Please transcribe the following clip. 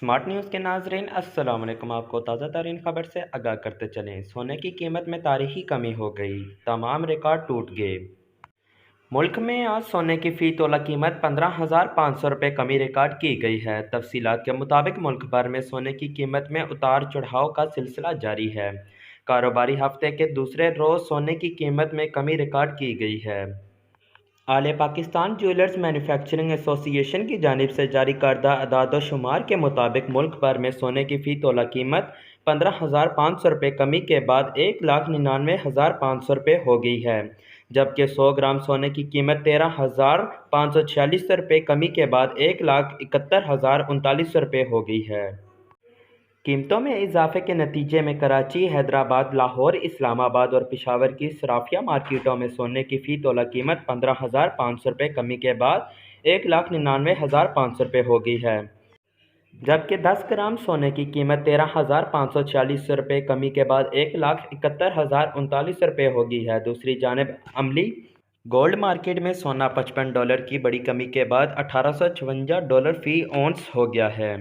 Smart news के नाजरीन अस्सलाम वालेकुम। आपको ताज़ा तरीन खबर से आगाह करते चलें। सोने की कीमत में तारीखी कमी हो गई, तमाम रिकॉर्ड टूट गए। मुल्क में आज सोने की फ़ी तोला कीमत 15,500 रुपये कमी रिकॉर्ड की गई है। तफसीलात के मुताबिक मुल्क भर में सोने की कीमत में उतार चढ़ाव का सिलसिला जारी है। कारोबारी हफ्ते के दूसरे रोज़ सोने की कीमत में कमी रिकॉर्ड की गई है। आले पाकिस्तान ज्वेलर्स मैन्युफैक्चरिंग एसोसिएशन की जानिब से जारी करदा अदाद-ओ-शुमार के मुताबिक मुल्क भर में सोने की फ़ी तोला कीमत 15,500 रुपये कमी के बाद 1,99,500 रुपये हो गई है, जबकि 100 ग्राम सोने की कीमत 13,546 रुपये कमी के बाद 1,71,039 रुपये हो गई है। कीमतों में इजाफे के नतीजे में कराची, हैदराबाद, लाहौर, इस्लामाबाद और पेशावर की सराफिया मार्केटों में सोने की फ़ी तोला कीमत 15,500 रुपये कमी के बाद 1,99,500 रुपये हो गई है, जबकि 10 ग्राम सोने की कीमत 13,546 रुपये कमी के बाद 1,71,039 रुपये हो गई है। दूसरी जानिब अमली गोल्ड मार्केट में सोना $55 की बड़ी कमी के बाद $1,856 फ़ी औंस हो गया है।